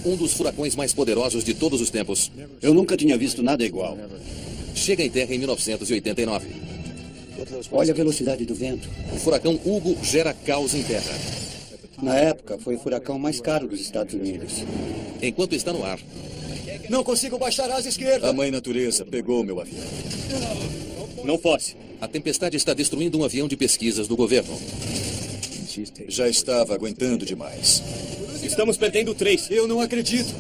um dos furacões mais poderosos de todos os tempos, Eu nunca tinha visto nada igual. chega em terra em 1989. Olha a velocidade do vento. O furacão Hugo gera caos em terra. Na época, foi o furacão mais caro dos Estados Unidos. Enquanto está no ar, Não consigo baixar a asa esquerda. A mãe natureza pegou meu avião. Não force. a tempestade está destruindo um avião de pesquisas do governo. Já estava aguentando demais. Estamos perdendo 3. Eu não acredito.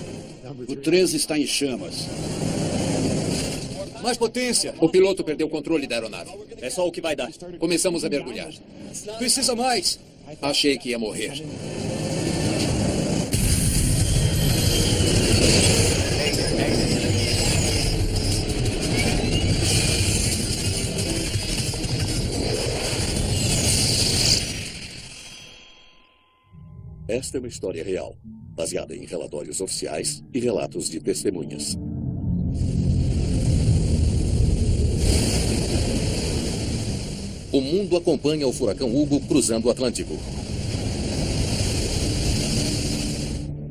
O 13 está em chamas. Mais potência. O piloto perdeu o controle da aeronave. É só o que vai dar. Começamos a mergulhar. Precisa mais. Achei que ia morrer. Esta é uma história real, baseada em relatórios oficiais e relatos de testemunhas. O mundo acompanha o furacão Hugo cruzando o Atlântico.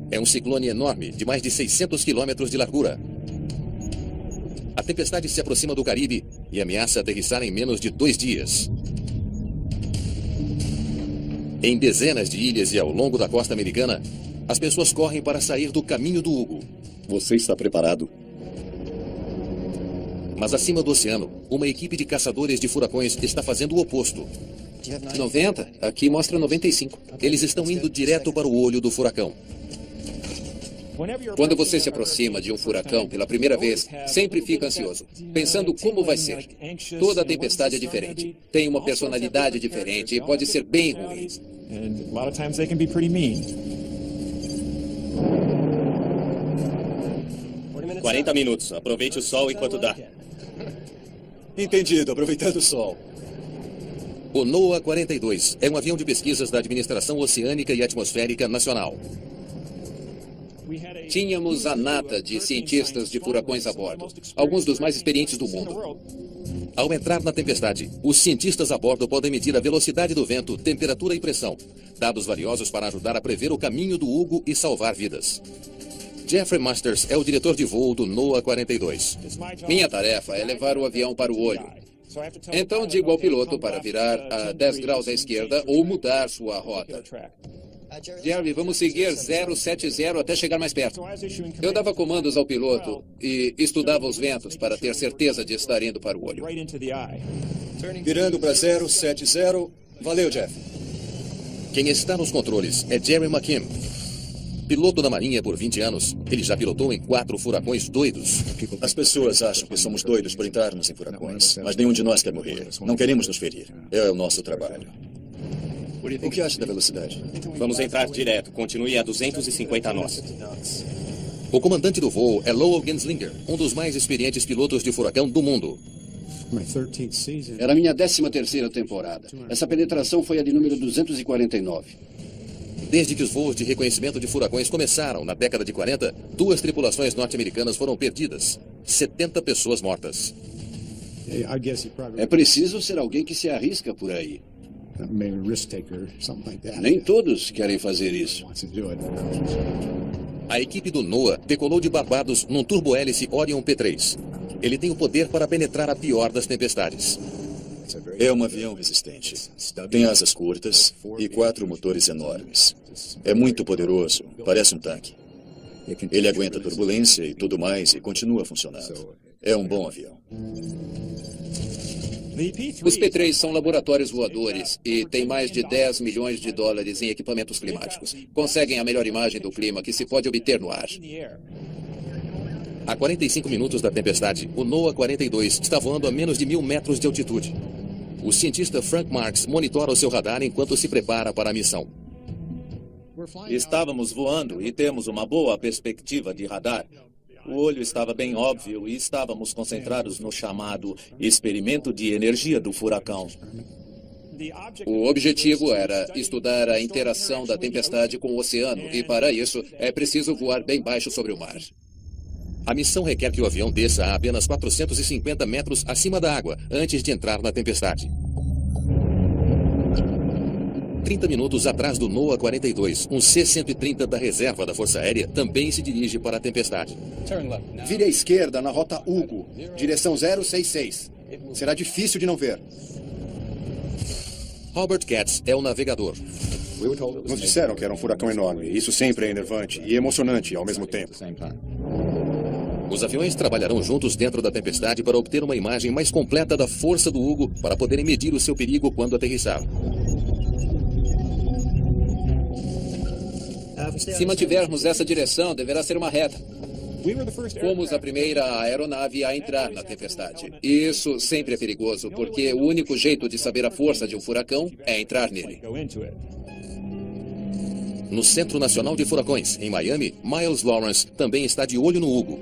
É um ciclone enorme, de mais de 600 quilômetros de largura. A tempestade se aproxima do Caribe e ameaça aterrissar em menos de 2 dias. Em dezenas de ilhas e ao longo da costa americana, as pessoas correm para sair do caminho do Hugo. Você está preparado? Mas acima do oceano, uma equipe de caçadores de furacões está fazendo o oposto. 90? Aqui mostra 95. Eles estão indo direto para o olho do furacão. Quando você se aproxima de um furacão pela primeira vez, sempre fica ansioso, pensando como vai ser. Toda tempestade é diferente, tem uma personalidade diferente e pode ser bem ruim. 40 minutos. Aproveite o sol enquanto dá. Entendido, aproveitando o sol. O NOAA 42 é um avião de pesquisas da Administração Oceânica e Atmosférica Nacional. Tínhamos a nata de cientistas de furacões a bordo, alguns dos mais experientes do mundo. Ao entrar na tempestade, os cientistas a bordo podem medir a velocidade do vento, temperatura e pressão, dados valiosos para ajudar a prever o caminho do Hugo e salvar vidas. Jeffrey Masters é o diretor de voo do NOAA 42. Minha tarefa é levar o avião para o olho. Então digo ao piloto para virar a 10 graus à esquerda ou mudar sua rota. Jerry, vamos seguir 070 até chegar mais perto. Eu dava comandos ao piloto e estudava os ventos para ter certeza de estar indo para o olho. Virando para 070. Valeu, Jeff. Quem está nos controles é Jerry McKim. Piloto da Marinha por 20 anos, ele já pilotou em 4 furacões doidos. As pessoas acham que somos doidos por entrarmos em furacões, mas nenhum de nós quer morrer. Não queremos nos ferir. É o nosso trabalho. O que acha da velocidade? Vamos entrar direto. Continue a 250 nós. O comandante do voo é Lowell Genslinger, um dos mais experientes pilotos de furacão do mundo. Era a minha 13ª temporada. Essa penetração foi a de número 249. Desde que os voos de reconhecimento de furacões começaram na década de 40, 2 tripulações norte-americanas foram perdidas. 70 pessoas mortas. É preciso ser alguém que se arrisca por aí. Nem todos querem fazer isso. A equipe do NOAA decolou de Barbados num turbohélice Orion P3. Ele tem o poder para penetrar a pior das tempestades. É um avião resistente. Tem asas curtas e 4 motores enormes. É muito poderoso, parece um tanque. Ele aguenta turbulência e tudo mais e continua funcionando. É um bom avião. Os P3 são laboratórios voadores e têm mais de 10 milhões de dólares em equipamentos climáticos. Conseguem a melhor imagem do clima que se pode obter no ar. A 45 minutos da tempestade, o NOAA 42 está voando a menos de 1.000 metros de altitude. O cientista Frank Marks monitora o seu radar enquanto se prepara para a missão. Estávamos voando e temos uma boa perspectiva de radar. O olho estava bem óbvio e estávamos concentrados no chamado experimento de energia do furacão. O objetivo era estudar a interação da tempestade com o oceano e, para isso, é preciso voar bem baixo sobre o mar. A missão requer que o avião desça a apenas 450 metros acima da água antes de entrar na tempestade. 30 minutos atrás do NOAA 42. Um C-130 da reserva da Força Aérea também se dirige para a tempestade. Vire à esquerda na rota Hugo, direção 066. Será difícil de não ver. Robert Katz é o navegador. Nos disseram que era um furacão enorme. Isso sempre é enervante e emocionante ao mesmo tempo. Os aviões trabalharão juntos dentro da tempestade para obter uma imagem mais completa da força do Hugo para poderem medir o seu perigo quando aterrissar. Se mantivermos essa direção, deverá ser uma reta. Fomos a primeira aeronave a entrar na tempestade. Isso sempre é perigoso, porque o único jeito de saber a força de um furacão é entrar nele. No Centro Nacional de Furacões, em Miami, Miles Lawrence também está de olho no Hugo.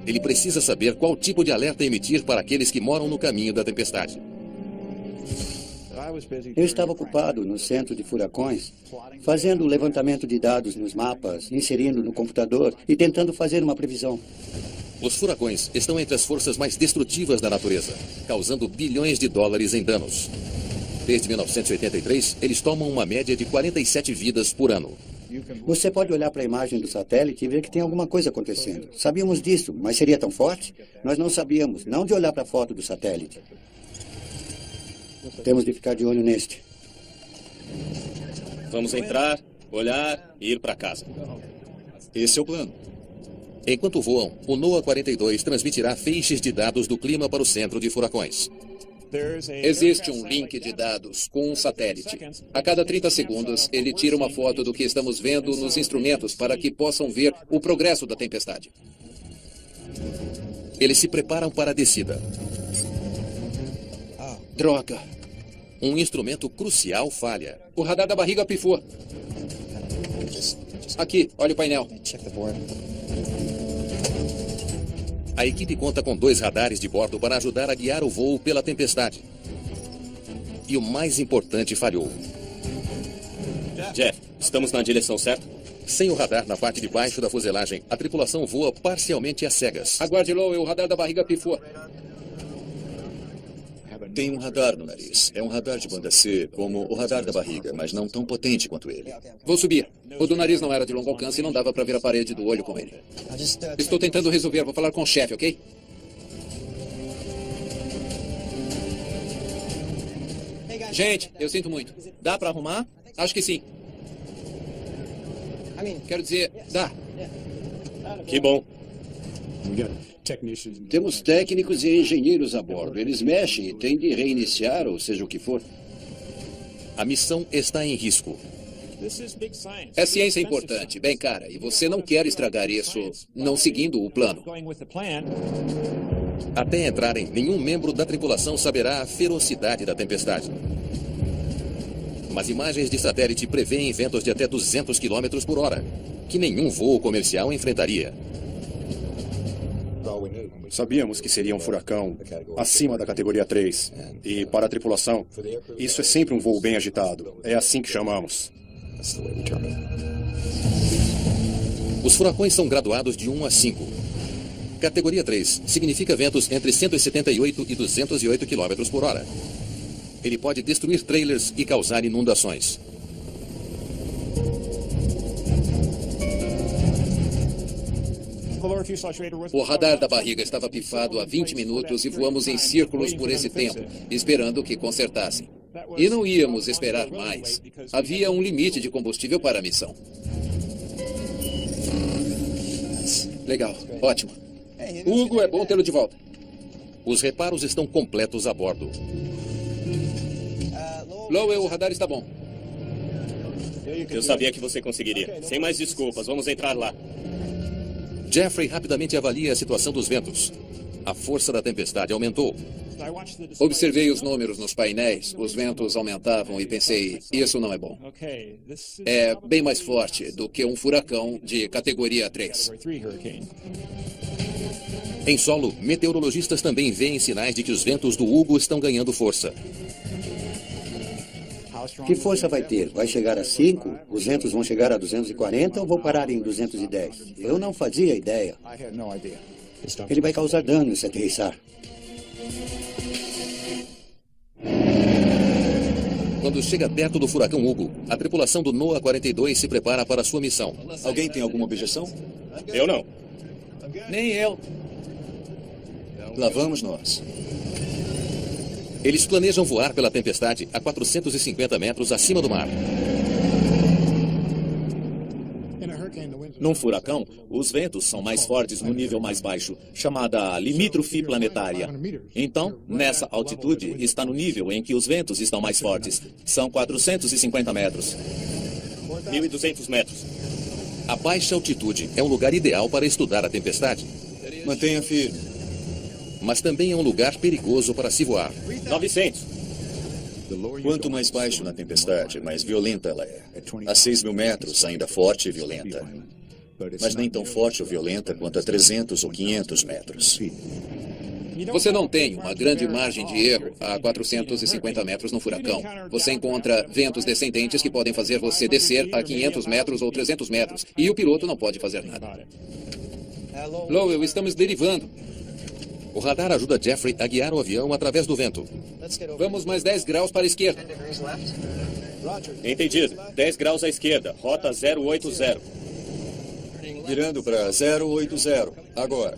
Ele precisa saber qual tipo de alerta emitir para aqueles que moram no caminho da tempestade. Eu estava ocupado no centro de furacões, fazendo o levantamento de dados nos mapas, inserindo no computador e tentando fazer uma previsão. Os furacões estão entre as forças mais destrutivas da natureza, causando bilhões de dólares em danos. Desde 1983, eles tomam uma média de 47 vidas por ano. Você pode olhar para a imagem do satélite e ver que tem alguma coisa acontecendo. Sabíamos disso, mas seria tão forte? Nós não sabíamos, não de olhar para a foto do satélite. Temos de ficar de olho neste. Vamos entrar, olhar e ir para casa. Esse é o plano. Enquanto voam, o NOAA 42 transmitirá feixes de dados do clima para o centro de furacões. Existe um link de dados com um satélite. A cada 30 segundos, ele tira uma foto do que estamos vendo nos instrumentos para que possam ver o progresso da tempestade. Eles se preparam para a descida. Droga! Um instrumento crucial falha. O radar da barriga pifou. Aqui, olha o painel. A equipe conta com 2 radares de bordo para ajudar a guiar o voo pela tempestade. E o mais importante falhou. Jeff, estamos na direção certa? Sem o radar na parte de baixo da fuselagem, a tripulação voa parcialmente às cegas. Aguarde, Lowell, o radar da barriga pifou. Tem um radar no nariz. É um radar de banda C, como o radar da barriga, mas não tão potente quanto ele. Vou subir. O do nariz não era de longo alcance e não dava para ver a parede do olho com ele. Estou tentando resolver. Vou falar com o chefe, ok? Gente, eu sinto muito. Dá para arrumar? Acho que sim. Quero dizer, dá. Que bom. Temos técnicos e engenheiros a bordo. Eles mexem e têm de reiniciar, ou seja o que for. A missão está em risco. É ciência importante, bem cara, e você não quer estragar isso não seguindo o plano. Até entrarem, nenhum membro da tripulação saberá a ferocidade da tempestade. Mas imagens de satélite prevêem ventos de até 200 km por hora, que nenhum voo comercial enfrentaria. Sabíamos que seria um furacão acima da categoria 3. E para a tripulação, isso é sempre um voo bem agitado. É assim que chamamos. Os furacões são graduados de 1 a 5. Categoria 3 significa ventos entre 178 e 208 km por hora. Ele pode destruir trailers e causar inundações. O radar da barriga estava pifado há 20 minutos e voamos em círculos por esse tempo, esperando que consertassem. E não íamos esperar mais. Havia um limite de combustível para a missão. Legal, ótimo. Hugo, é bom tê-lo de volta. Os reparos estão completos a bordo. Lowell, o radar está bom. Eu sabia que você conseguiria. Sem mais desculpas, vamos entrar lá. Jeffrey rapidamente avalia a situação dos ventos. A força da tempestade aumentou. Observei os números nos painéis. Os ventos aumentavam e pensei, isso não é bom. É bem mais forte do que um furacão de categoria 3. Em solo, meteorologistas também veem sinais de que os ventos do Hugo estão ganhando força. Que força vai ter? Vai chegar a 5? Os ventos vão chegar a 240 ou vão parar em 210? Eu não fazia ideia. Ele vai causar dano se aterrissar. Quando chega perto do furacão Hugo, a tripulação do NOAA 42 se prepara para sua missão. Alguém tem alguma objeção? Eu não. Nem eu. Lá vamos nós. Eles planejam voar pela tempestade a 450 metros acima do mar. Num furacão, os ventos são mais fortes no nível mais baixo, chamada limítrofe planetária. Então, nessa altitude, está no nível em que os ventos estão mais fortes. São 450 metros. 1.200 metros. A baixa altitude é um lugar ideal para estudar a tempestade. Mantenha firme. Mas também é um lugar perigoso para se voar. 900. Quanto mais baixo na tempestade, mais violenta ela é. A 6.000 metros, ainda forte e violenta. Mas nem tão forte ou violenta quanto a 300 ou 500 metros. Você não tem uma grande margem de erro a 450 metros no furacão. Você encontra ventos descendentes que podem fazer você descer a 500 metros ou 300 metros. E o piloto não pode fazer nada. Lowell, estamos derivando. O radar ajuda Jeffrey a guiar o avião através do vento. Vamos mais 10 graus para a esquerda. Entendido. 10 graus à esquerda. Rota 080. Virando para 080. Agora.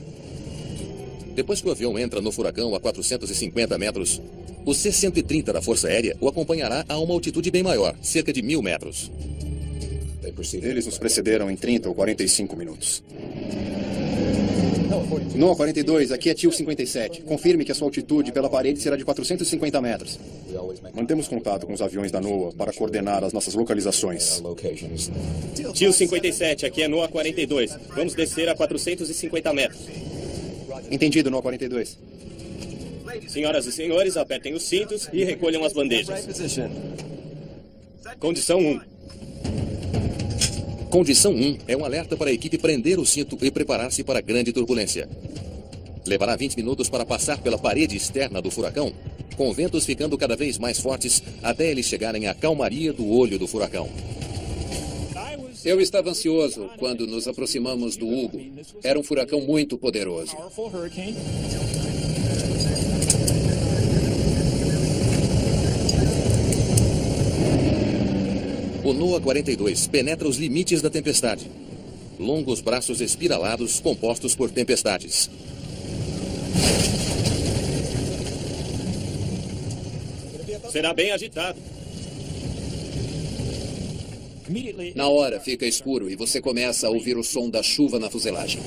Depois que o avião entra no furacão a 450 metros, o C-130 da Força Aérea o acompanhará a uma altitude bem maior, cerca de 1.000 metros. Eles nos precederam em 30 ou 45 minutos. NOAA 42, aqui é TIL 57. Confirme que a sua altitude pela parede será de 450 metros. Mantemos contato com os aviões da NOAA para coordenar as nossas localizações. TIL 57, aqui é NOAA 42. Vamos descer a 450 metros. Entendido, NOAA 42. Senhoras e senhores, apertem os cintos e recolham as bandejas. Condição 1. Condição 1 é um alerta para a equipe prender o cinto e preparar-se para grande turbulência. Levará 20 minutos para passar pela parede externa do furacão, com ventos ficando cada vez mais fortes até eles chegarem à calmaria do olho do furacão. Eu estava ansioso quando nos aproximamos do Hugo. Era um furacão muito poderoso. O NOAA 42 penetra os limites da tempestade. Longos braços espiralados compostos por tempestades. Será bem agitado. Na hora fica escuro e você começa a ouvir o som da chuva na fuselagem.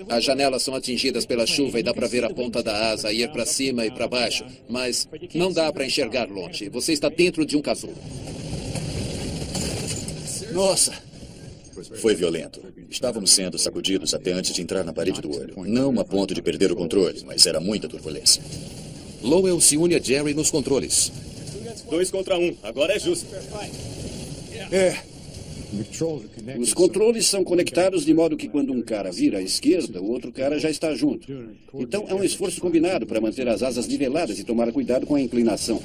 As janelas são atingidas pela chuva e dá para ver a ponta da asa ir para cima e para baixo, mas não dá para enxergar longe. Você está dentro de um casulo. Nossa! Foi violento. Estávamos sendo sacudidos até antes de entrar na parede do olho. Não a ponto de perder o controle, mas era muita turbulência. Lowell se une a Jerry nos controles. 2 contra 1. Agora é justo. Os controles são conectados de modo que quando um cara vira à esquerda, o outro cara já está junto. Então é um esforço combinado para manter as asas niveladas e tomar cuidado com a inclinação.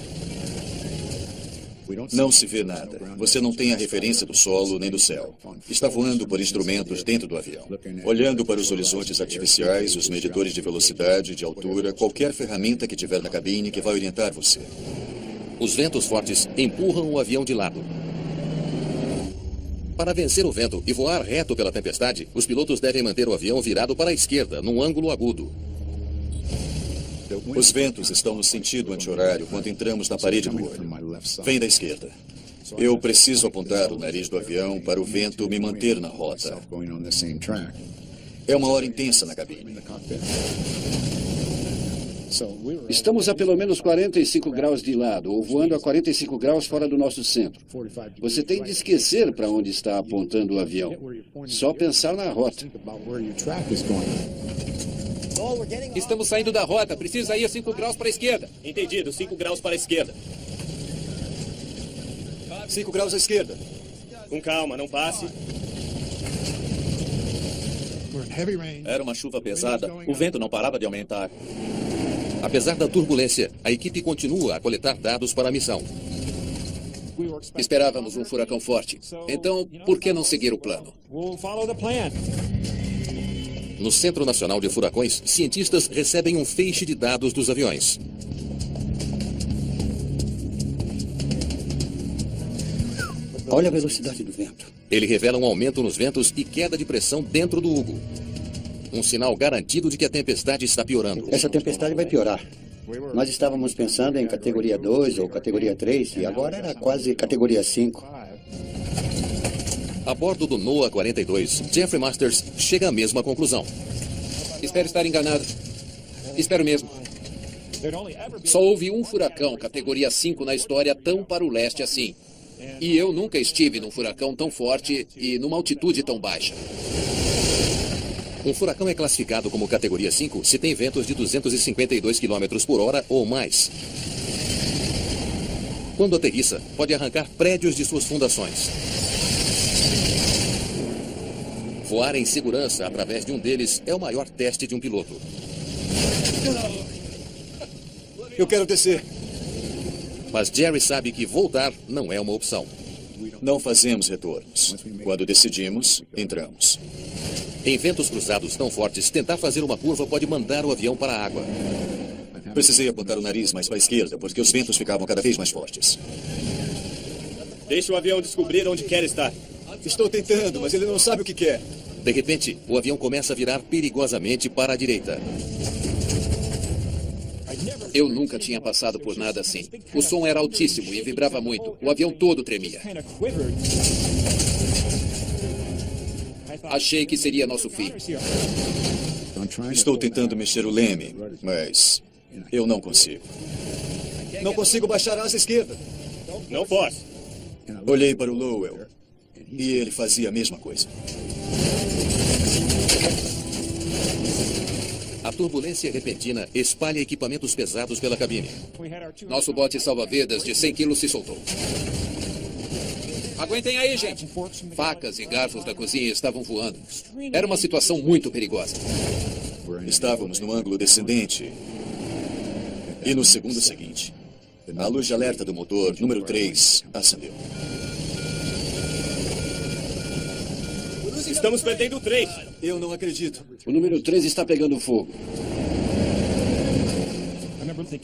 Não se vê nada. Você não tem a referência do solo nem do céu. Está voando por instrumentos dentro do avião. Olhando para os horizontes artificiais, os medidores de velocidade, de altura, qualquer ferramenta que tiver na cabine que vai orientar você. Os ventos fortes empurram o avião de lado. Para vencer o vento e voar reto pela tempestade, os pilotos devem manter o avião virado para a esquerda, num ângulo agudo. Os ventos estão no sentido anti-horário quando entramos na parede do olho. Vem da esquerda. Eu preciso apontar o nariz do avião para o vento me manter na rota. É uma hora intensa na cabine. Estamos a pelo menos 45 graus de lado, ou voando a 45 graus fora do nosso centro. Você tem de esquecer para onde está apontando o avião. Só pensar na rota. Estamos saindo da rota. Precisa ir 5 graus para a esquerda. Entendido. 5 graus para a esquerda. 5 graus à esquerda. Com calma, não passe. Era uma chuva pesada. O vento não parava de aumentar. Apesar da turbulência, a equipe continua a coletar dados para a missão. Esperávamos um furacão forte. Então, por que não seguir o plano? No Centro Nacional de Furacões, cientistas recebem um feixe de dados dos aviões. Olha a velocidade do vento. Ele revela um aumento nos ventos e queda de pressão dentro do Hugo. Um sinal garantido de que a tempestade está piorando. Essa tempestade vai piorar. Nós estávamos pensando em categoria 2 ou categoria 3 e agora era quase categoria 5. A bordo do NOAA 42, Jeffrey Masters chega à mesma conclusão. Espero estar enganado. Espero mesmo. Só houve um furacão categoria 5 na história tão para o leste assim. E eu nunca estive num furacão tão forte e numa altitude tão baixa. Um furacão é classificado como categoria 5 se tem ventos de 252 km por hora ou mais. Quando aterrissa, pode arrancar prédios de suas fundações. Voar em segurança através de um deles é o maior teste de um piloto. Eu quero descer. Mas Jerry sabe que voltar não é uma opção. Não fazemos retornos. Quando decidimos, entramos. Em ventos cruzados tão fortes, tentar fazer uma curva pode mandar o avião para a água. Precisei apontar o nariz mais para a esquerda, porque os ventos ficavam cada vez mais fortes. Deixe o avião descobrir onde quer estar. Estou tentando, mas ele não sabe o que quer. De repente, o avião começa a virar perigosamente para a direita. Eu nunca tinha passado por nada assim. O som era altíssimo e vibrava muito. O avião todo tremia. Achei que seria nosso fim. Estou tentando mexer o leme, mas eu não consigo. Não consigo baixar a asa esquerda. Não posso. Olhei para o Lowell e ele fazia a mesma coisa. A turbulência repentina espalha equipamentos pesados pela cabine. Nosso bote salva-vidas de 100 quilos se soltou. Aguentem aí, gente. Facas e garfos da cozinha estavam voando. Era uma situação muito perigosa. Estávamos no ângulo descendente. E no segundo seguinte, a luz de alerta do motor, número 3, acendeu. Estamos perdendo o 3. Eu não acredito. O número 3 está pegando fogo.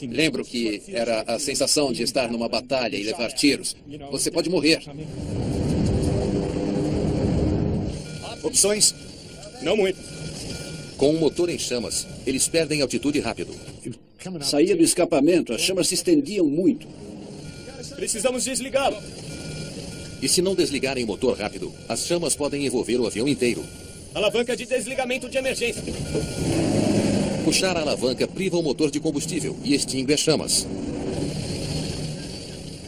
Lembro que era a sensação de estar numa batalha e levar tiros. Você pode morrer. Opções? Não muito. Com o motor em chamas, eles perdem altitude rápido. Saía do escapamento, as chamas se estendiam muito. Precisamos desligá-lo. E se não desligarem o motor rápido, as chamas podem envolver o avião inteiro. Alavanca de desligamento de emergência. Puxar a alavanca priva o motor de combustível e extingue as chamas.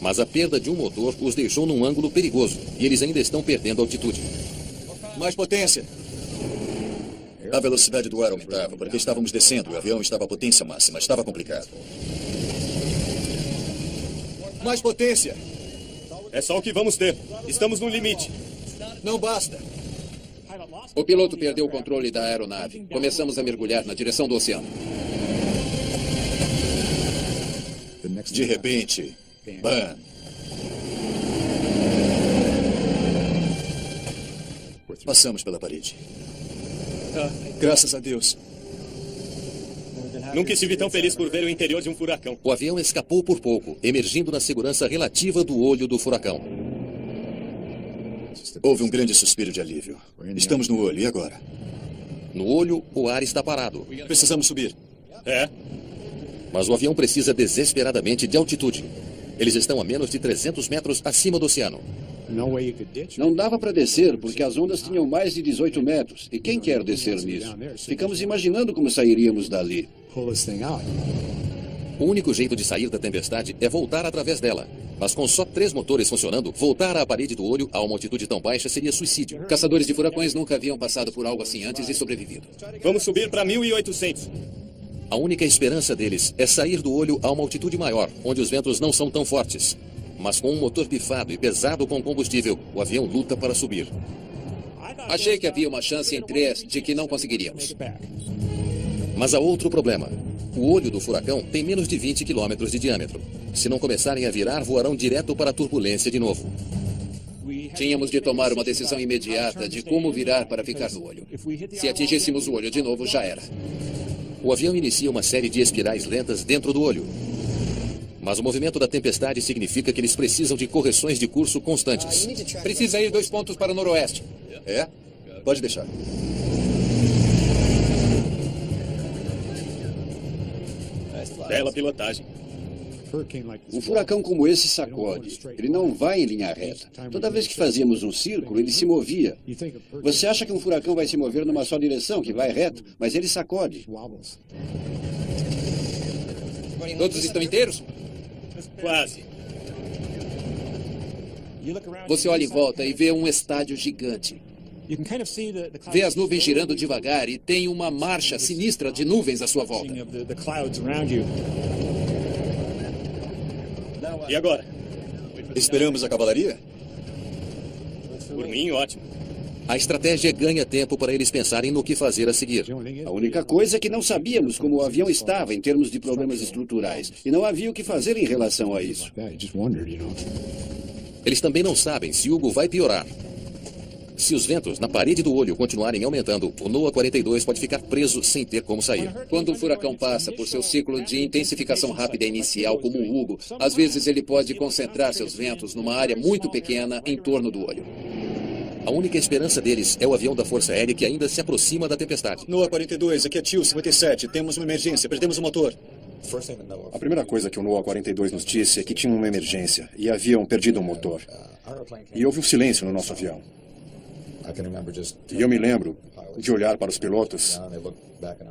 Mas a perda de um motor os deixou num ângulo perigoso e eles ainda estão perdendo altitude. Mais potência. A velocidade do ar aumentava porque estávamos descendo e o avião estava à potência máxima. Estava complicado. Mais potência. É só o que vamos ter. Estamos no limite. Não basta. O piloto perdeu o controle da aeronave. Começamos a mergulhar na direção do oceano. De repente, bam! Passamos pela parede. Graças a Deus. Nunca estive tão feliz por ver o interior de um furacão. O avião escapou por pouco, emergindo na segurança relativa do olho do furacão. Houve um grande suspiro de alívio. Estamos no olho, e agora? No olho, o ar está parado. Precisamos subir. É? Mas o avião precisa desesperadamente de altitude. Eles estão a menos de 300 metros acima do oceano. Não dava para descer porque as ondas tinham mais de 18 metros. E quem quer descer nisso? Ficamos imaginando como sairíamos dali. O único jeito de sair da tempestade é voltar através dela. Mas com só 3 motores funcionando, voltar à parede do olho a uma altitude tão baixa seria suicídio. Caçadores de furacões nunca haviam passado por algo assim antes e sobrevivido. Vamos subir para 1.800. A única esperança deles é sair do olho a uma altitude maior, onde os ventos não são tão fortes. Mas com um motor pifado e pesado com combustível, o avião luta para subir. Achei que havia uma chance em 3 de que não conseguiríamos. Mas há outro problema. O olho do furacão tem menos de 20 quilômetros de diâmetro. Se não começarem a virar, voarão direto para a turbulência de novo. Tínhamos de tomar uma decisão imediata de como virar para ficar no olho. Se atingíssemos o olho de novo, já era. O avião inicia uma série de espirais lentas dentro do olho. Mas o movimento da tempestade significa que eles precisam de correções de curso constantes. Precisa ir 2 pontos para o noroeste. É? Pode deixar. Bela pilotagem. Um furacão como esse sacode. Ele não vai em linha reta. Toda vez que fazíamos um círculo, ele se movia. Você acha que um furacão vai se mover numa só direção, que vai reto, mas ele sacode. Todos estão inteiros? Quase. Você olha em volta e vê um estádio gigante. Vê as nuvens girando devagar e tem uma marcha sinistra de nuvens à sua volta. E agora? Esperamos a cavalaria? Por mim, ótimo. A estratégia ganha tempo para eles pensarem no que fazer a seguir. A única coisa é que não sabíamos como o avião estava em termos de problemas estruturais. E não havia o que fazer em relação a isso. Eles também não sabem se Hugo vai piorar. Se os ventos na parede do olho continuarem aumentando, o NOAA 42 pode ficar preso sem ter como sair. Quando um furacão passa por seu ciclo de intensificação rápida inicial, como o Hugo, às vezes ele pode concentrar seus ventos numa área muito pequena em torno do olho. A única esperança deles é o avião da Força Aérea que ainda se aproxima da tempestade. NOAA 42, aqui é TIL 57. Temos uma emergência, perdemos o motor. A primeira coisa que o NOAA 42 nos disse é que tinha uma emergência e haviam perdido um motor. E houve um silêncio no nosso avião. E eu me lembro de olhar para os pilotos.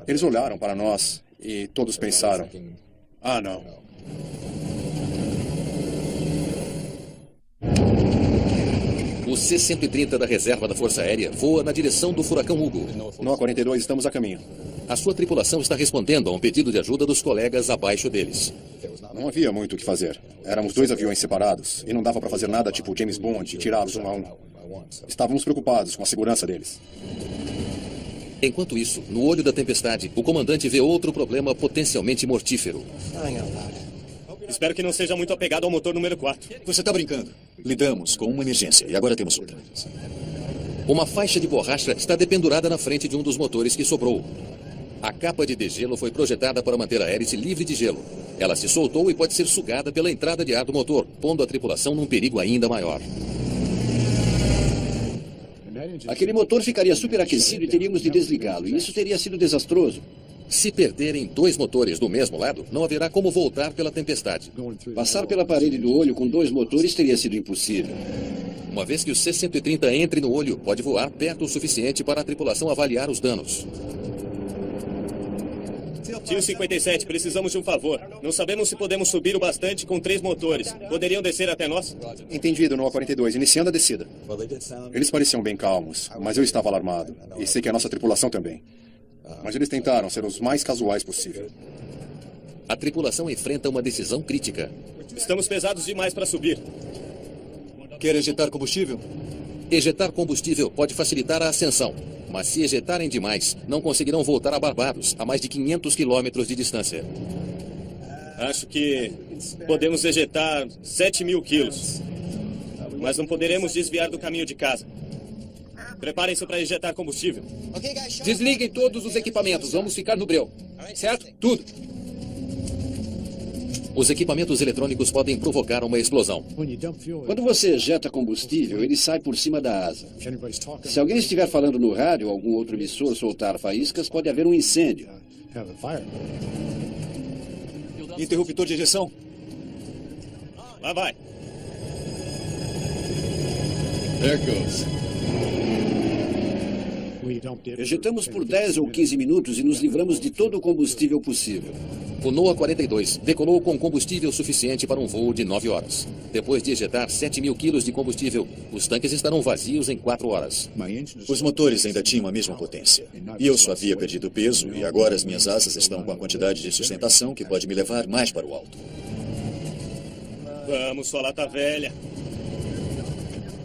Eles olharam para nós e todos pensaram: ah, não. O C-130 da reserva da Força Aérea voa na direção do furacão Hugo. NOAA 42, estamos a caminho. A sua tripulação está respondendo a um pedido de ajuda dos colegas abaixo deles. Não havia muito o que fazer. Éramos 2 aviões separados e não dava para fazer nada tipo James Bond e tirá-los um a um. Estávamos preocupados com a segurança deles. Enquanto isso, no olho da tempestade, o comandante vê outro problema potencialmente mortífero. Espero que não seja muito apegado ao motor número 4. Você está brincando. Lidamos com uma emergência e agora temos outra. Uma faixa de borracha está dependurada na frente de um dos motores que sobrou. A capa de degelo foi projetada para manter a hélice livre de gelo. Ela se soltou e pode ser sugada pela entrada de ar do motor, pondo a tripulação num perigo ainda maior. Aquele motor ficaria superaquecido e teríamos de desligá-lo, e isso teria sido desastroso. Se perderem 2 motores do mesmo lado, não haverá como voltar pela tempestade. Passar pela parede do olho com 2 motores teria sido impossível. Uma vez que o C-130 entre no olho, pode voar perto o suficiente para a tripulação avaliar os danos. TIL 57, precisamos de um favor. Não sabemos se podemos subir o bastante com 3 motores. Poderiam descer até nós? Entendido, NOAA 42, iniciando a descida. Eles pareciam bem calmos, mas eu estava alarmado. E sei que a nossa tripulação também. Mas eles tentaram ser os mais casuais possível. A tripulação enfrenta uma decisão crítica. Estamos pesados demais para subir. Quer ejetar combustível? Ejetar combustível pode facilitar a ascensão, mas se ejetarem demais, não conseguirão voltar a Barbados, a mais de 500 quilômetros de distância. Acho que podemos ejetar 7.000 quilos, mas não poderemos desviar do caminho de casa. Preparem-se para ejetar combustível. Desliguem todos os equipamentos, vamos ficar no breu. Certo? Tudo. Os equipamentos eletrônicos podem provocar uma explosão. Quando você ejeta combustível, ele sai por cima da asa. Se alguém estiver falando no rádio ou algum outro emissor soltar faíscas, pode haver um incêndio. Interruptor de ejeção. Lá vai. There goes. Ejetamos por 10 ou 15 minutos e nos livramos de todo o combustível possível. O NOAA 42 decolou com combustível suficiente para um voo de 9 horas. Depois de ejetar 7.000 quilos de combustível, os tanques estarão vazios em 4 horas. Os motores ainda tinham a mesma potência. E eu só havia perdido peso e agora as minhas asas estão com a quantidade de sustentação que pode me levar mais para o alto. Vamos, sua lata velha.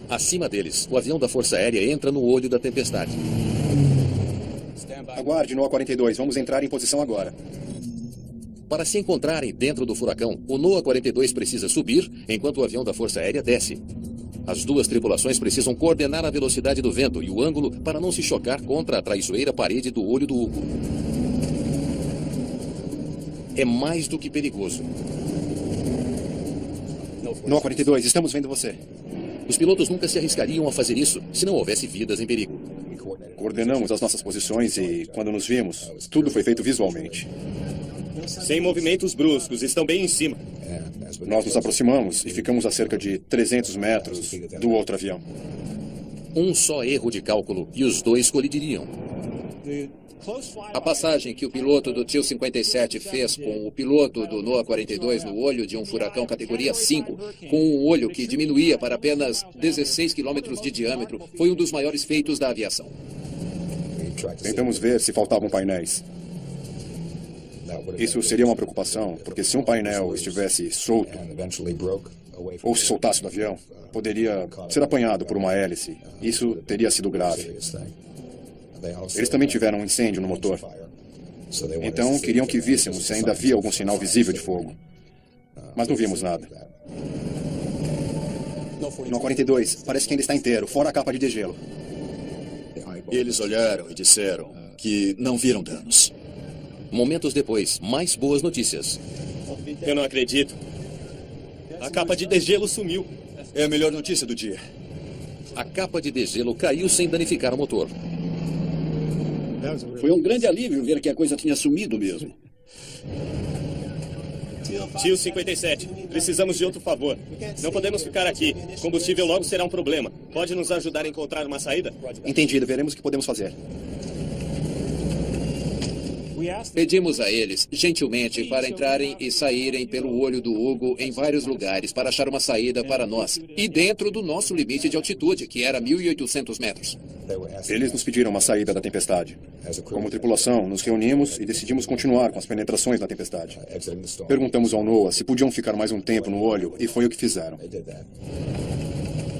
Acima deles, o avião da Força Aérea entra no olho da tempestade. Aguarde, NOAA 42, vamos entrar em posição agora. Para se encontrarem dentro do furacão, o NOAA 42 precisa subir, enquanto o avião da Força Aérea desce. As 2 tripulações precisam coordenar a velocidade do vento e o ângulo para não se chocar contra a traiçoeira parede do olho do Hugo. É mais do que perigoso. NOAA 42, estamos vendo você. Os pilotos nunca se arriscariam a fazer isso se não houvesse vidas em perigo. Coordenamos as nossas posições e, quando nos vimos, tudo foi feito visualmente. Sem movimentos bruscos, estão bem em cima. Nós nos aproximamos e ficamos a cerca de 300 metros do outro avião. Um só erro de cálculo e os dois colidiriam. A passagem que o piloto do Tu-57 fez com o piloto do NOAA 42 no olho de um furacão categoria 5, com um olho que diminuía para apenas 16 quilômetros de diâmetro, foi um dos maiores feitos da aviação. Tentamos ver se faltavam painéis. Isso seria uma preocupação, porque se um painel estivesse solto, ou se soltasse do avião, poderia ser apanhado por uma hélice. Isso teria sido grave. Eles também tiveram um incêndio no motor. Então, queriam que víssemos se ainda havia algum sinal visível de fogo. Mas não vimos nada. No 42, parece que ainda está inteiro, fora a capa de degelo. Eles olharam e disseram que não viram danos. Momentos depois, mais boas notícias. Eu não acredito. A capa de degelo sumiu. É a melhor notícia do dia. A capa de degelo caiu sem danificar o motor. Foi um grande alívio ver que a coisa tinha sumido mesmo. Tu-57, precisamos de outro favor. Não podemos ficar aqui. Combustível logo será um problema. Pode nos ajudar a encontrar uma saída? Entendido, veremos o que podemos fazer. Pedimos a eles, gentilmente, para entrarem e saírem pelo olho do Hugo em vários lugares para achar uma saída para nós. E dentro do nosso limite de altitude, que era 1.800 metros. Eles nos pediram uma saída da tempestade. Como tripulação, nos reunimos e decidimos continuar com as penetrações na tempestade. Perguntamos ao NOAA se podiam ficar mais um tempo no olho e foi o que fizeram.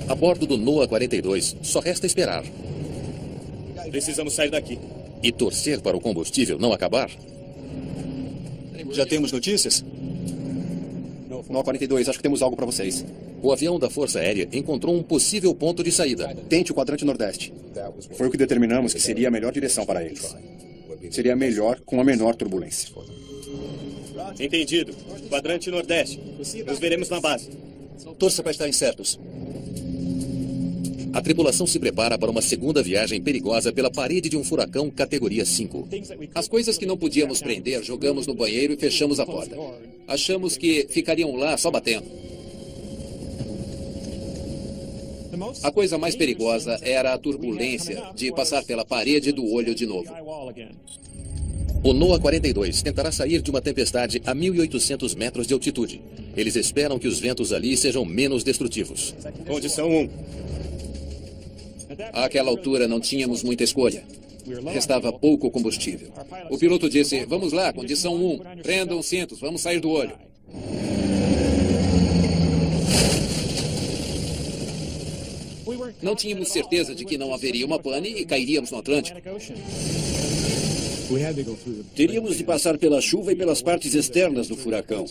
A bordo do NOAA 42, só resta esperar. Precisamos sair daqui. E torcer para o combustível não acabar? Já temos notícias? NOAA 42, acho que temos algo para vocês. O avião da Força Aérea encontrou um possível ponto de saída. Tente o quadrante nordeste. Foi o que determinamos que seria a melhor direção para eles. Seria melhor com a menor turbulência. Entendido. Quadrante nordeste. Nos veremos na base. Torça para estar incertos. A tripulação se prepara para uma segunda viagem perigosa pela parede de um furacão categoria 5. As coisas que não podíamos prender, jogamos no banheiro e fechamos a porta. Achamos que ficariam lá só batendo. A coisa mais perigosa era a turbulência de passar pela parede do olho de novo. O NOAA 42 tentará sair de uma tempestade a 1.800 metros de altitude. Eles esperam que os ventos ali sejam menos destrutivos. Condição 1. Àquela altura não tínhamos muita escolha. Restava pouco combustível. O piloto disse, vamos lá, condição 1. Prendam os cintos, vamos sair do olho. Não tínhamos certeza de que não haveria uma pane e cairíamos no Atlântico. Teríamos de passar pela chuva e pelas partes externas do furacão.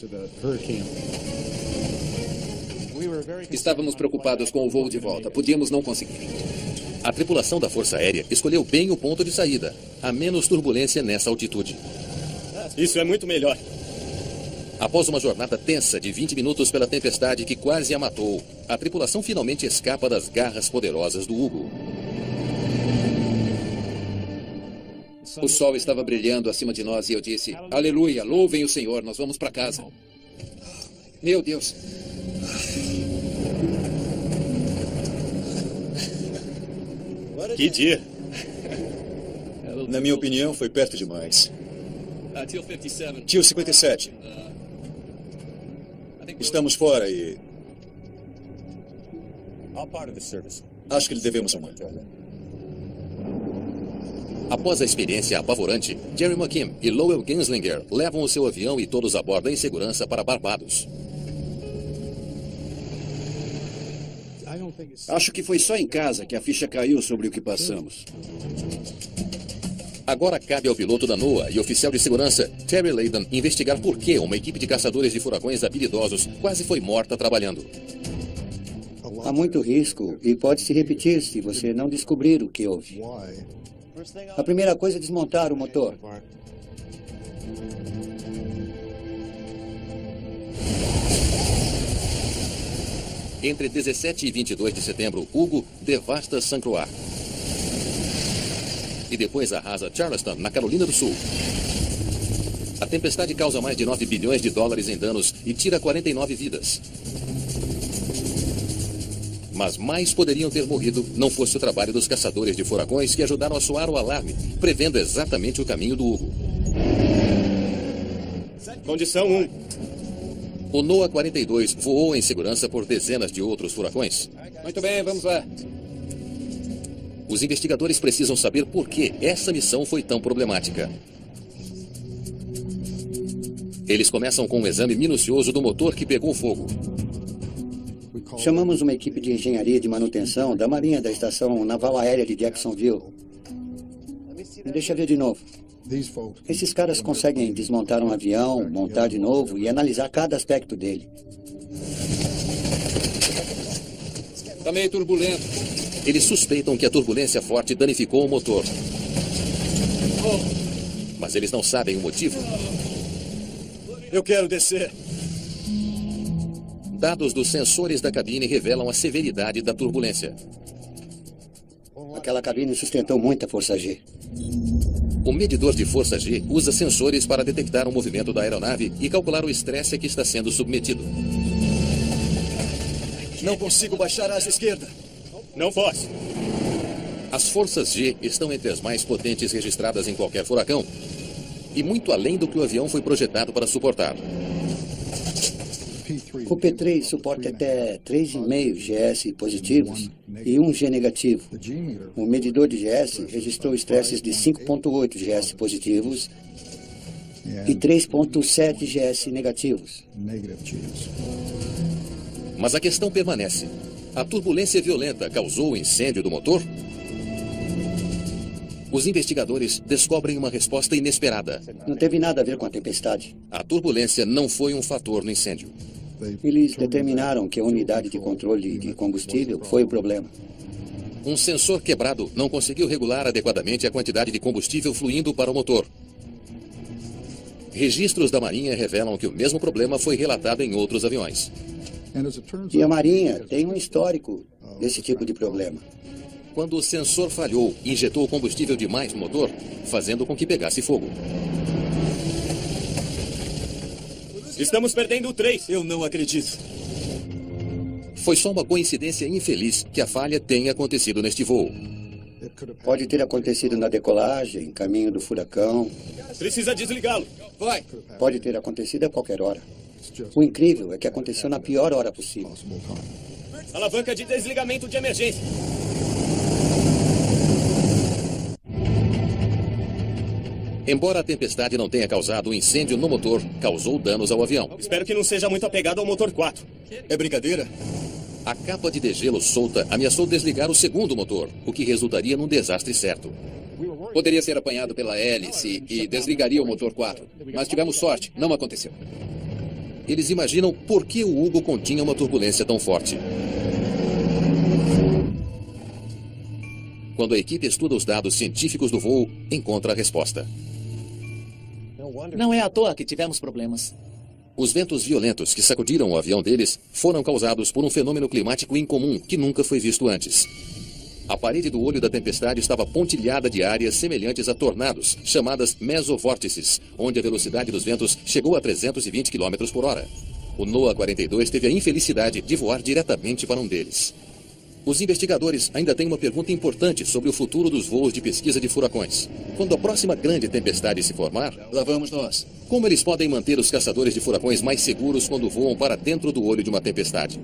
Estávamos preocupados com o voo de volta. Podíamos não conseguir. A tripulação da Força Aérea escolheu bem o ponto de saída. Há menos turbulência nessa altitude. Isso é muito melhor. Após uma jornada tensa de 20 minutos pela tempestade que quase a matou, a tripulação finalmente escapa das garras poderosas do Hugo. O sol estava brilhando acima de nós e eu disse, aleluia, louvem o Senhor, nós vamos para casa. Meu Deus. Que dia. Na minha opinião, foi perto demais. Tu-57. Estamos fora e... acho que lhe devemos uma. Após a experiência apavorante, Jerry McKim e Lowell Genslinger levam o seu avião e todos a bordo em segurança para Barbados. Acho que foi só em casa que a ficha caiu sobre o que passamos. Agora cabe ao piloto da NOAA e oficial de segurança, Terry Leyden, investigar por que uma equipe de caçadores de furacões habilidosos quase foi morta trabalhando. Há muito risco e pode se repetir se você não descobrir o que houve. A primeira coisa é desmontar o motor. Entre 17 e 22 de setembro, Hugo devasta St. Croix. E depois arrasa Charleston, na Carolina do Sul. A tempestade causa mais de 9 bilhões de dólares em danos e tira 49 vidas. Mas mais poderiam ter morrido não fosse o trabalho dos caçadores de furacões que ajudaram a soar o alarme, prevendo exatamente o caminho do Hugo. Condição 1. O NOAA 42 voou em segurança por dezenas de outros furacões. Muito bem, vamos lá. Os investigadores precisam saber por que essa missão foi tão problemática. Eles começam com um exame minucioso do motor que pegou fogo. Chamamos uma equipe de engenharia de manutenção da Marinha da Estação Naval Aérea de Jacksonville. Deixa eu ver de novo. Esses caras conseguem desmontar um avião, montar de novo e analisar cada aspecto dele. Está meio turbulento. Eles suspeitam que a turbulência forte danificou o motor. Mas eles não sabem o motivo. Eu quero descer. Dados dos sensores da cabine revelam a severidade da turbulência. Aquela cabine sustentou muita força G. O medidor de força G usa sensores para detectar o movimento da aeronave e calcular o estresse a que está sendo submetido. Não consigo baixar a asa esquerda. Não force. As forças G estão entre as mais potentes registradas em qualquer furacão e muito além do que o avião foi projetado para suportar. O P3 suporta até 3,5 GS positivos e 1 G negativo. O medidor de GS registrou estresses de 5,8 GS positivos e 3,7 GS negativos. Mas a questão permanece. A turbulência violenta causou o incêndio do motor? Os investigadores descobrem uma resposta inesperada. Não teve nada a ver com a tempestade. A turbulência não foi um fator no incêndio. Eles determinaram que a unidade de controle de combustível foi o problema. Um sensor quebrado não conseguiu regular adequadamente a quantidade de combustível fluindo para o motor. Registros da Marinha revelam que o mesmo problema foi relatado em outros aviões. E a Marinha tem um histórico desse tipo de problema. Quando o sensor falhou, injetou combustível demais no motor, fazendo com que pegasse fogo. Estamos perdendo o 3. Eu não acredito. Foi só uma coincidência infeliz que a falha tenha acontecido neste voo. Pode ter acontecido na decolagem, caminho do furacão. Precisa desligá-lo. Vai. Pode ter acontecido a qualquer hora. O incrível é que aconteceu na pior hora possível. Alavanca de desligamento de emergência. Embora a tempestade não tenha causado um incêndio no motor, causou danos ao avião. Espero que não seja muito apegado ao motor 4. É brincadeira? A capa de degelo solta ameaçou desligar o segundo motor, o que resultaria num desastre certo. Poderia ser apanhado pela hélice e desligaria o motor 4. Mas tivemos sorte, não aconteceu. Eles imaginam por que o Hugo continha uma turbulência tão forte. Quando a equipe estuda os dados científicos do voo, encontra a resposta. Não é à toa que tivemos problemas. Os ventos violentos que sacudiram o avião deles foram causados por um fenômeno climático incomum que nunca foi visto antes. A parede do olho da tempestade estava pontilhada de áreas semelhantes a tornados, chamadas mesovórtices, onde a velocidade dos ventos chegou a 320 km por hora. O NOAA 42 teve a infelicidade de voar diretamente para um deles. Os investigadores ainda têm uma pergunta importante sobre o futuro dos voos de pesquisa de furacões. Quando a próxima grande tempestade se formar, lá vamos nós. Como eles podem manter os caçadores de furacões mais seguros quando voam para dentro do olho de uma tempestade?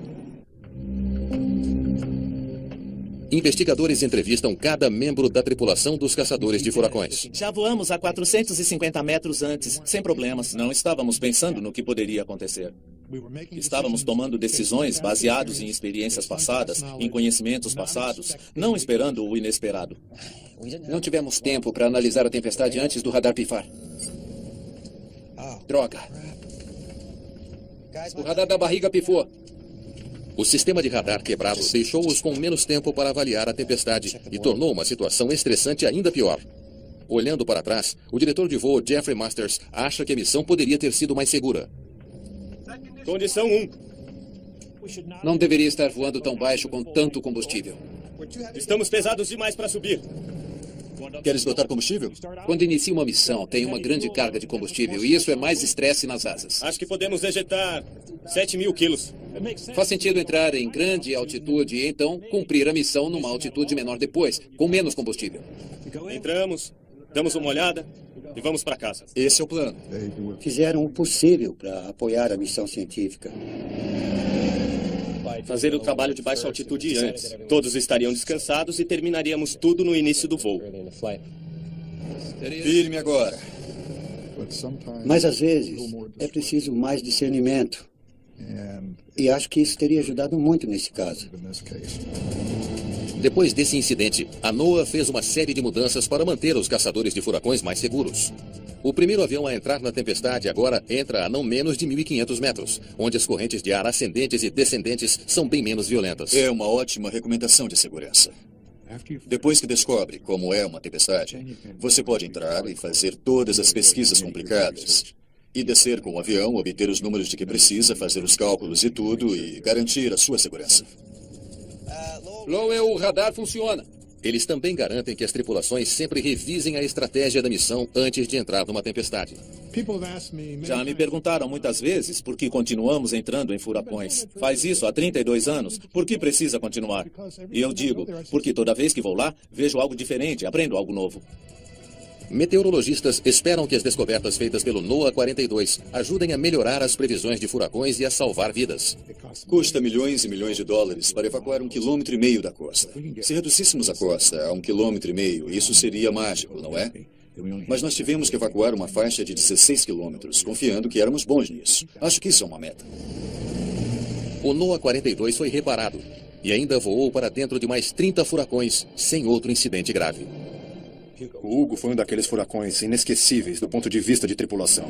Investigadores entrevistam cada membro da tripulação dos caçadores de furacões. Já voamos a 450 metros antes, sem problemas. Não estávamos pensando no que poderia acontecer. Estávamos tomando decisões baseadas em experiências passadas, em conhecimentos passados, não esperando o inesperado. Não tivemos tempo para analisar a tempestade antes do radar pifar. Droga. O radar da barriga pifou. O sistema de radar quebrado deixou-os com menos tempo para avaliar a tempestade e tornou uma situação estressante ainda pior. Olhando para trás, o diretor de voo Jeffrey Masters acha que a missão poderia ter sido mais segura. Condição 1. Não deveria estar voando tão baixo com tanto combustível. Estamos pesados demais para subir. Quer esgotar combustível? Quando inicia uma missão, tem uma grande carga de combustível e isso é mais estresse nas asas. Acho que podemos ejetar 7.000 quilos. Faz sentido entrar em grande altitude e então cumprir a missão numa altitude menor depois, com menos combustível. Entramos, damos uma olhada e vamos para casa. Esse é o plano. Fizeram o possível para apoiar a missão científica. Fazer o trabalho de baixa altitude antes. Todos estariam descansados e terminaríamos tudo no início do voo. Firme agora. Mas às vezes é preciso mais discernimento. E acho que isso teria ajudado muito nesse caso. Depois desse incidente, a NOAA fez uma série de mudanças para manter os caçadores de furacões mais seguros. O primeiro avião a entrar na tempestade agora entra a não menos de 1.500 metros, onde as correntes de ar ascendentes e descendentes são bem menos violentas. É uma ótima recomendação de segurança. Depois que descobre como é uma tempestade, você pode entrar e fazer todas as pesquisas complicadas. E descer com o avião, obter os números de que precisa, fazer os cálculos e tudo, e garantir a sua segurança. Lowell, o radar funciona. Eles também garantem que as tripulações sempre revisem a estratégia da missão antes de entrar numa tempestade. Já me perguntaram muitas vezes por que continuamos entrando em furacões. Faz isso há 32 anos. Por que precisa continuar? E eu digo, porque toda vez que vou lá, vejo algo diferente, aprendo algo novo. Meteorologistas esperam que as descobertas feitas pelo NOAA 42 ajudem a melhorar as previsões de furacões e a salvar vidas. Custa milhões e milhões de dólares para evacuar 1,5 km da costa. Se reduzíssemos a costa a 1,5 km, isso seria mágico, não é? Mas nós tivemos que evacuar uma faixa de 16 quilômetros, confiando que éramos bons nisso. Acho que isso é uma meta. O NOAA 42 foi reparado e ainda voou para dentro de mais 30 furacões sem outro incidente grave. O Hugo foi um daqueles furacões inesquecíveis do ponto de vista de tripulação.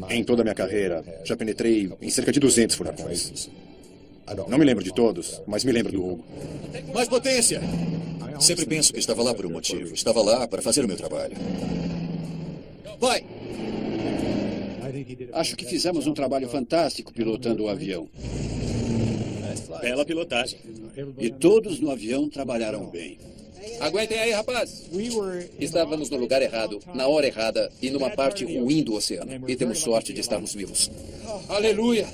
Em toda a minha carreira, já penetrei em cerca de 200 furacões. Não me lembro de todos, mas me lembro do Hugo. Mais potência! Sempre penso que estava lá por um motivo. Estava lá para fazer o meu trabalho. Vai! Acho que fizemos um trabalho fantástico pilotando o avião. Bela pilotagem. E todos no avião trabalharam bem. Aguentem aí, rapaz. Estávamos no lugar errado, na hora errada e numa parte ruim do oceano. E temos sorte de estarmos vivos. Aleluia!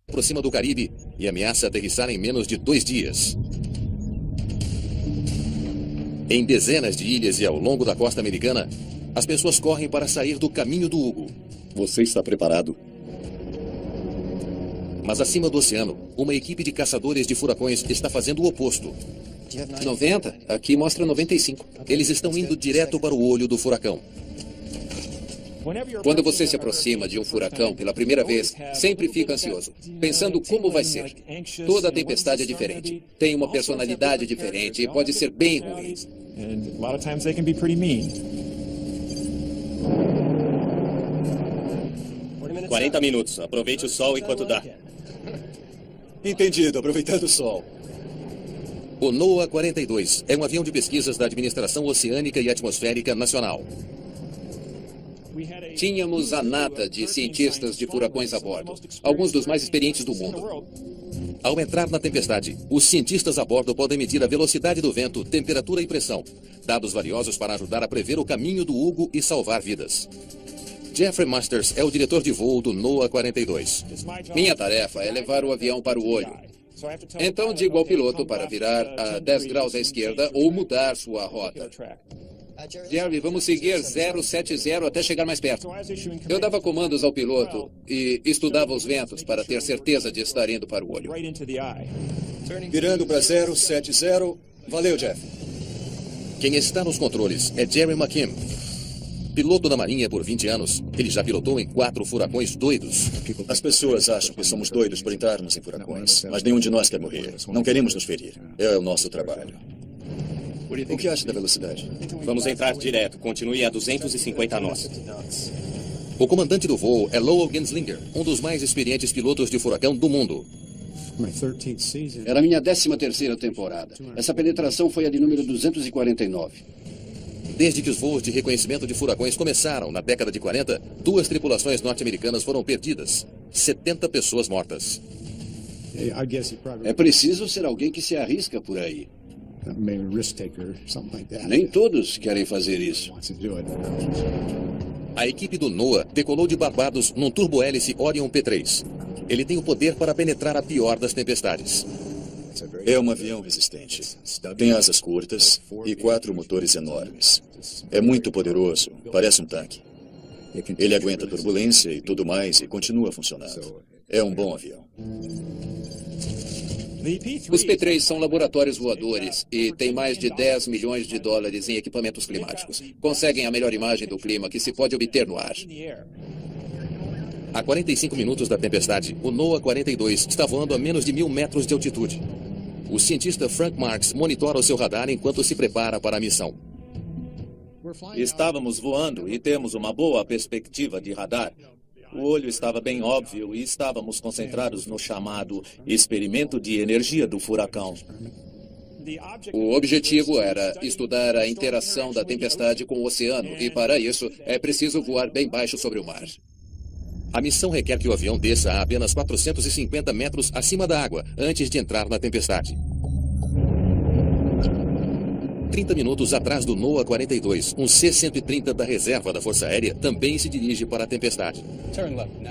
Aproxima do Caribe e ameaça aterrissar em menos de 2 dias. Em dezenas de ilhas e ao longo da costa americana, as pessoas correm para sair do caminho do Hugo. Você está preparado? Mas acima do oceano, uma equipe de caçadores de furacões está fazendo o oposto. 90? Aqui mostra 95. Eles estão indo direto para o olho do furacão. Quando você se aproxima de um furacão pela primeira vez, sempre fica ansioso, pensando como vai ser. Toda tempestade é diferente, tem uma personalidade diferente e pode ser bem ruim. 40 minutos. Aproveite o sol enquanto dá. Entendido, aproveitando o sol. O NOAA 42 é um avião de pesquisas da Administração Oceânica e Atmosférica Nacional. Tínhamos a nata de cientistas de furacões a bordo, alguns dos mais experientes do mundo. Ao entrar na tempestade, os cientistas a bordo podem medir a velocidade do vento, temperatura e pressão, dados valiosos para ajudar a prever o caminho do Hugo e salvar vidas. Jeffrey Masters é o diretor de voo do NOAA 42. Minha tarefa é levar o avião para o olho. Então digo ao piloto para virar a 10 graus à esquerda ou mudar sua rota. Jerry, vamos seguir 070 até chegar mais perto. Eu dava comandos ao piloto e estudava os ventos para ter certeza de estar indo para o olho. Virando para 070. Valeu, Jeff. Quem está nos controles é Jerry McKim. Piloto da Marinha por 20 anos, ele já pilotou em 4 furacões doidos. As pessoas acham que somos doidos por entrarmos em furacões, mas nenhum de nós quer morrer. Não queremos nos ferir. É o nosso trabalho. O que acha da velocidade? Vamos entrar direto. Continue a 250 nós. O comandante do voo é Lowell Genslinger, um dos mais experientes pilotos de furacão do mundo. Era a minha 13ª temporada. Essa penetração foi a de número 249. Desde que os voos de reconhecimento de furacões começaram na década de 40, 2 tripulações norte-americanas foram perdidas. 70 pessoas mortas. É preciso ser alguém que se arrisca por aí. Nem todos querem fazer isso. A equipe do NOAA decolou de Barbados num turbohélice Orion P3. Ele tem o poder para penetrar a pior das tempestades. É um avião resistente. Tem asas curtas e 4 motores enormes. É muito poderoso, parece um tanque. Ele aguenta turbulência e tudo mais e continua funcionando. É um bom avião. Os P3 são laboratórios voadores e têm mais de 10 milhões de dólares em equipamentos climáticos. Conseguem a melhor imagem do clima que se pode obter no ar. A 45 minutos da tempestade, o NOAA 42 está voando a menos de 1.000 metros de altitude. O cientista Frank Marks monitora o seu radar enquanto se prepara para a missão. Estávamos voando e temos uma boa perspectiva de radar. O olho estava bem óbvio e estávamos concentrados no chamado experimento de energia do furacão. O objetivo era estudar a interação da tempestade com o oceano e, para isso, é preciso voar bem baixo sobre o mar. A missão requer que o avião desça a apenas 450 metros acima da água antes de entrar na tempestade. 30 minutos atrás do NOAA 42, um C-130 da reserva da Força Aérea também se dirige para a tempestade.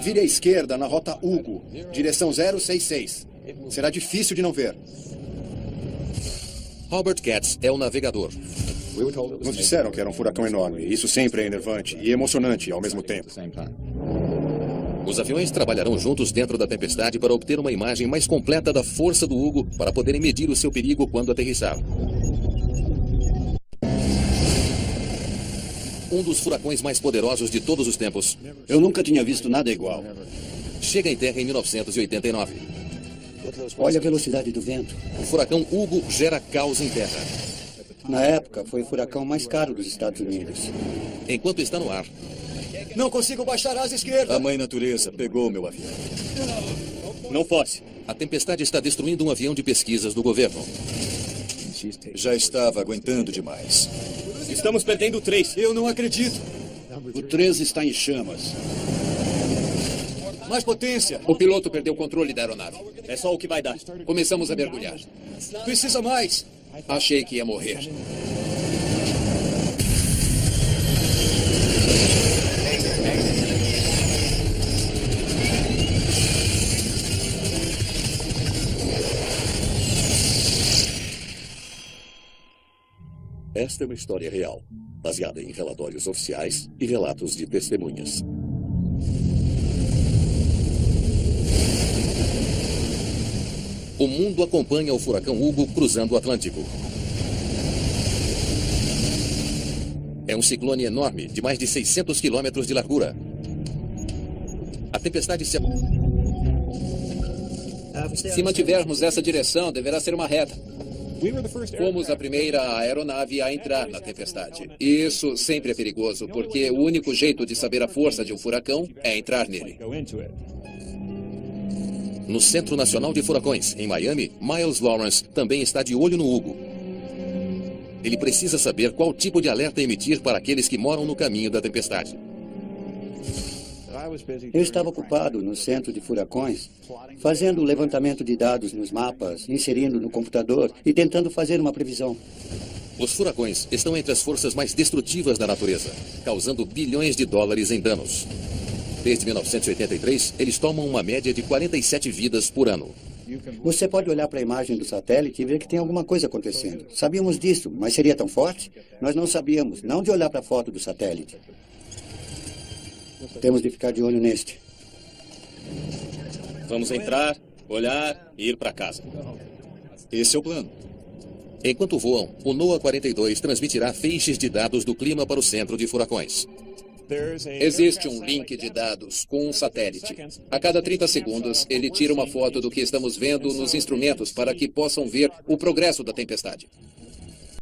Vire à esquerda na rota Hugo, direção 066. Será difícil de não ver. Robert Katz é o navegador. Nos disseram que era um furacão enorme. Isso sempre é enervante e emocionante ao mesmo tempo. Os aviões trabalharão juntos dentro da tempestade para obter uma imagem mais completa da força do Hugo para poderem medir o seu perigo quando aterrissar. Um dos furacões mais poderosos de todos os tempos. Eu nunca tinha visto nada igual. Chega em terra em 1989. Olha a velocidade do vento. O furacão Hugo gera caos em terra. Na época, foi o furacão mais caro dos Estados Unidos. Enquanto está no ar, Não consigo baixar a asa esquerda. A mãe natureza pegou meu avião. Não fosse. a tempestade está destruindo um avião de pesquisas do governo. Já estava aguentando demais. Estamos perdendo o 3. Eu não acredito. O 3 está em chamas. Mais potência. O piloto perdeu o controle da aeronave. É só o que vai dar. Começamos a mergulhar. Precisa mais. Achei que ia morrer. Esta é uma história real, baseada em relatórios oficiais e relatos de testemunhas. O mundo acompanha o furacão Hugo cruzando o Atlântico. É um ciclone enorme, de mais de 600 quilômetros de largura. A tempestade se... Se mantivermos essa direção, deverá ser uma reta. Fomos a primeira aeronave a entrar na tempestade. Isso sempre é perigoso, porque o único jeito de saber a força de um furacão é entrar nele. No Centro Nacional de Furacões, em Miami, Miles Lawrence também está de olho no Hugo. Ele precisa saber qual tipo de alerta emitir para aqueles que moram no caminho da tempestade. Eu estava ocupado no centro de furacões, fazendo o levantamento de dados nos mapas, inserindo no computador e tentando fazer uma previsão. Os furacões estão entre as forças mais destrutivas da natureza, causando bilhões de dólares em danos. Desde 1983, eles tomam uma média de 47 vidas por ano. Você pode olhar para a imagem do satélite e ver que tem alguma coisa acontecendo. Sabíamos disso, mas seria tão forte? Nós não sabíamos, não de olhar para a foto do satélite. Temos de ficar de olho neste. Vamos entrar, olhar e ir para casa. Esse é o plano. Enquanto voam, o NOAA 42 transmitirá feixes de dados do clima para o centro de furacões. Existe um link de dados com um satélite. A cada 30 segundos, ele tira uma foto do que estamos vendo nos instrumentos para que possam ver o progresso da tempestade.